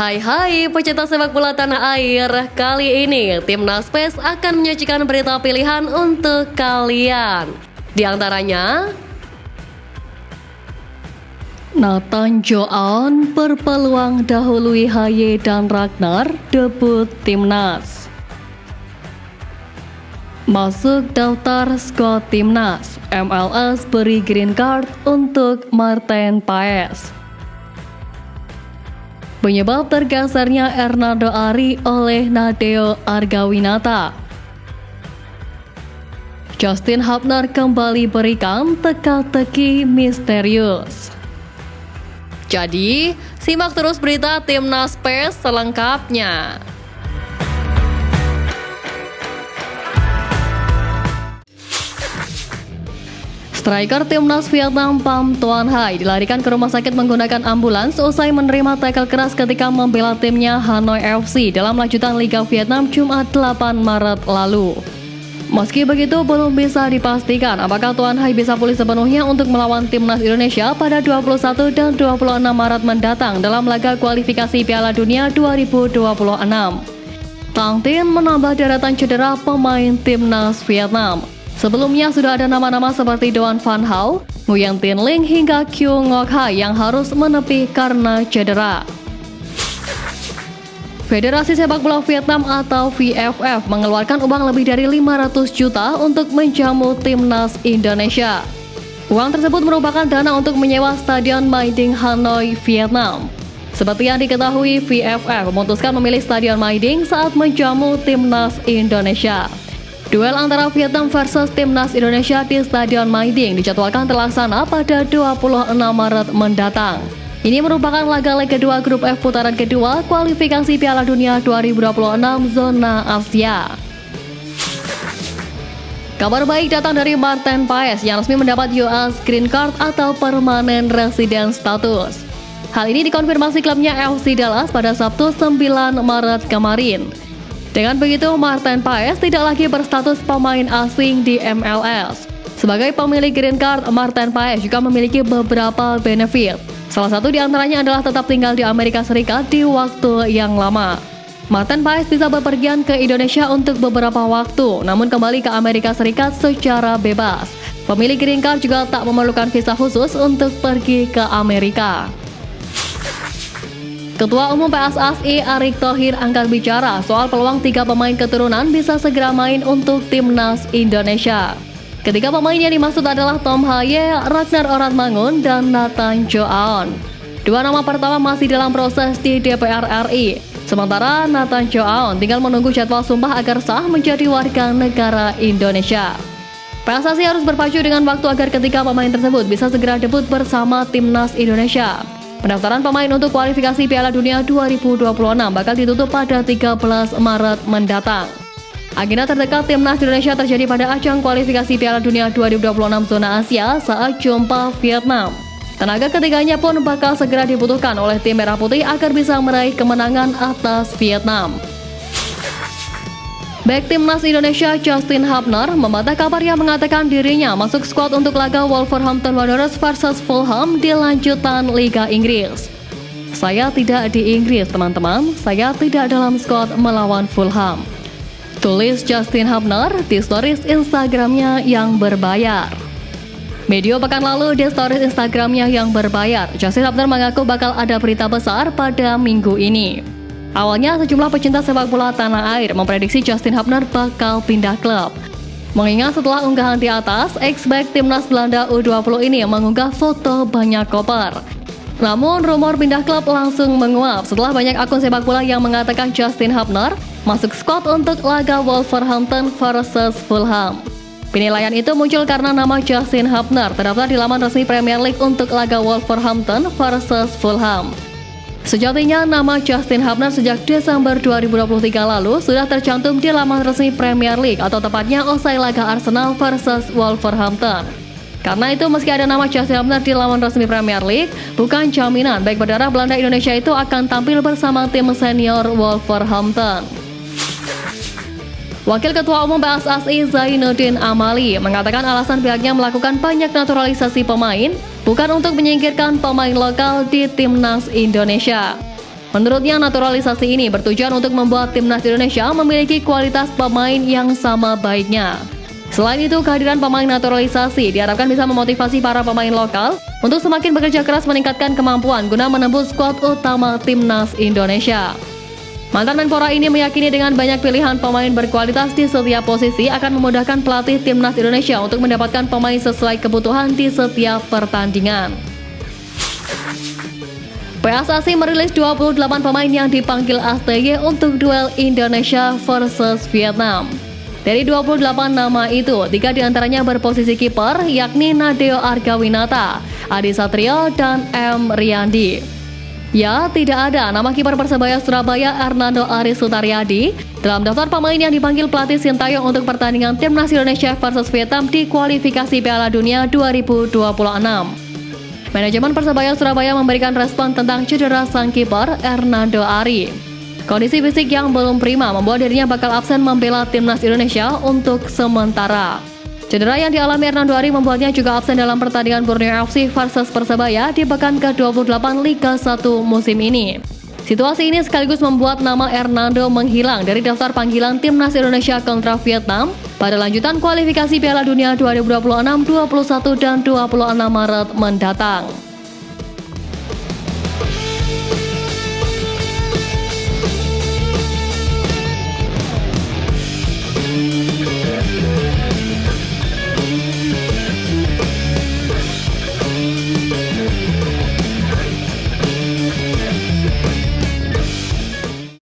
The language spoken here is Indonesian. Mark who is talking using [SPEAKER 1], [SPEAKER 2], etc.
[SPEAKER 1] Hai pecinta sepak bola tanah air. Kali ini Timnas PES akan menyajikan berita pilihan untuk kalian. Di antaranya, Nathan Joan berpeluang dahului Haye dan Ragnar debut Timnas. Masuk daftar skuad Timnas, MLS beri green card untuk Martin Paes. Penyebab tergesernya Hernando Ari oleh Nadeo Argawinata. Justin Hubner kembali berikan teka-teki misterius. Jadi, simak terus berita Timnas PES selengkapnya. Striker Timnas Vietnam Pham Tuan Hai dilarikan ke rumah sakit menggunakan ambulans usai menerima tackle keras ketika membela timnya Hanoi FC dalam lanjutan Liga Vietnam Jumat 8 Maret lalu. Meski begitu, belum bisa dipastikan apakah Tuan Hai bisa pulih sepenuhnya untuk melawan Timnas Indonesia pada 21 dan 26 Maret mendatang dalam laga kualifikasi Piala Dunia 2026. Tang Tin menambah deretan cedera pemain Timnas Vietnam. Sebelumnya sudah ada nama-nama seperti Doan Van Hau, Nguyen Tin Ling hingga Kyu Ngoc Hai yang harus menepi karena cedera. Federasi Sepak Bola Vietnam atau VFF mengeluarkan uang lebih dari 500 juta untuk menjamu Timnas Indonesia. Uang tersebut merupakan dana untuk menyewa Stadion Mai Ding Hanoi, Vietnam. Seperti yang diketahui, VFF memutuskan memilih Stadion Mai Ding saat menjamu Timnas Indonesia. Duel antara Vietnam versus Timnas Indonesia di Stadion Mai Ding dijadwalkan terlaksana pada 26 Maret mendatang. Ini merupakan laga leg kedua grup F putaran kedua kualifikasi Piala Dunia 2026 zona Asia. Kabar baik datang dari Martin Paes yang resmi mendapat US Green Card atau Permanent Resident Status. Hal ini dikonfirmasi klubnya FC Dallas pada Sabtu 9 Maret kemarin. Dengan begitu, Martin Paes tidak lagi berstatus pemain asing di MLS. Sebagai pemilik Green Card, Martin Paes juga memiliki beberapa benefit. Salah satu di antaranya adalah tetap tinggal di Amerika Serikat di waktu yang lama. Martin Paes bisa bepergian ke Indonesia untuk beberapa waktu, namun kembali ke Amerika Serikat secara bebas. Pemilik Green Card juga tak memerlukan visa khusus untuk pergi ke Amerika. Ketua Umum PSSI Erick Thohir angkat bicara soal peluang 3 pemain keturunan bisa segera main untuk Timnas Indonesia. Ketiga pemain yang dimaksud adalah Tom Haye, Ragnar Oratmangun, dan Nathan Joan. Dua nama pertama masih dalam proses di DPR RI. Sementara Nathan Joan tinggal menunggu jadwal sumpah agar sah menjadi warga negara Indonesia. PSSI harus berpacu dengan waktu agar ketiga pemain tersebut bisa segera debut bersama Timnas Indonesia. Pendaftaran pemain untuk kualifikasi Piala Dunia 2026 bakal ditutup pada 13 Maret mendatang. Agenda terdekat Timnas Indonesia terjadi pada ajang kualifikasi Piala Dunia 2026 zona Asia saat jumpa Vietnam. Tenaga ketiganya pun bakal segera dibutuhkan oleh tim Merah Putih agar bisa meraih kemenangan atas Vietnam. Bek Timnas Indonesia Justin Hubner membantah kabar yang mengatakan dirinya masuk skuad untuk laga Wolverhampton Wanderers versus Fulham di lanjutan Liga Inggris. Saya tidak di Inggris, teman-teman. Saya tidak dalam skuad melawan Fulham. Tulis Justin Hubner di stories Instagramnya yang berbayar. Medio pekan lalu di stories Instagramnya yang berbayar, Justin Hubner mengaku bakal ada berita besar pada minggu ini. Awalnya sejumlah pecinta sepak bola tanah air memprediksi Justin Hubner bakal pindah klub. Mengingat setelah unggahan di atas, ex-back Timnas Belanda U20 ini mengunggah foto banyak koper. Namun rumor pindah klub langsung menguap setelah banyak akun sepak bola yang mengatakan Justin Hubner masuk skuad untuk laga Wolverhampton versus Fulham. Penilaian itu muncul karena nama Justin Hubner terdaftar di laman resmi Premier League untuk laga Wolverhampton versus Fulham. Sejatinya, nama Justin Hubner sejak Desember 2023 lalu sudah tercantum di laman resmi Premier League atau tepatnya usai laga Arsenal versus Wolverhampton. Karena itu, meski ada nama Justin Hubner di laman resmi Premier League, bukan jaminan baik berdarah Belanda Indonesia itu akan tampil bersama tim senior Wolverhampton. Wakil Ketua Umum PSSI Zainuddin Amali mengatakan alasan pihaknya melakukan banyak naturalisasi pemain bukan untuk menyingkirkan pemain lokal di Timnas Indonesia. Menurutnya, naturalisasi ini bertujuan untuk membuat timnas Indonesia memiliki kualitas pemain yang sama baiknya. Selain itu, kehadiran pemain naturalisasi diharapkan bisa memotivasi para pemain lokal untuk semakin bekerja keras meningkatkan kemampuan guna menembus skuad utama timnas Indonesia. Mantan Menpora ini meyakini dengan banyak pilihan pemain berkualitas di setiap posisi akan memudahkan pelatih timnas Indonesia untuk mendapatkan pemain sesuai kebutuhan di setiap pertandingan. PSSI merilis 28 pemain yang dipanggil ASTY untuk duel Indonesia versus Vietnam. Dari 28 nama itu, 3 diantaranya berposisi kiper, yakni Nadeo Argawinata, Adi Satrio, dan M. Riyandi. Ya, tidak ada nama kiper Persebaya Surabaya Hernando Aris Sutaryadi dalam daftar pemain yang dipanggil pelatih Sintayong untuk pertandingan Timnas Indonesia versus Vietnam di kualifikasi Piala Dunia 2026. Manajemen Persebaya Surabaya memberikan respon tentang cedera sang kiper Hernando Ari. Kondisi fisik yang belum prima membuat dirinya bakal absen membela Timnas Indonesia untuk sementara. Cedera yang dialami Hernando Ari membuatnya juga absen dalam pertandingan Borneo FC versus Persebaya di pekan ke-28 Liga 1 musim ini. Situasi ini sekaligus membuat nama Hernando menghilang dari daftar panggilan Timnas Indonesia kontra Vietnam pada lanjutan kualifikasi Piala Dunia 2026, 21, dan 26 Maret mendatang.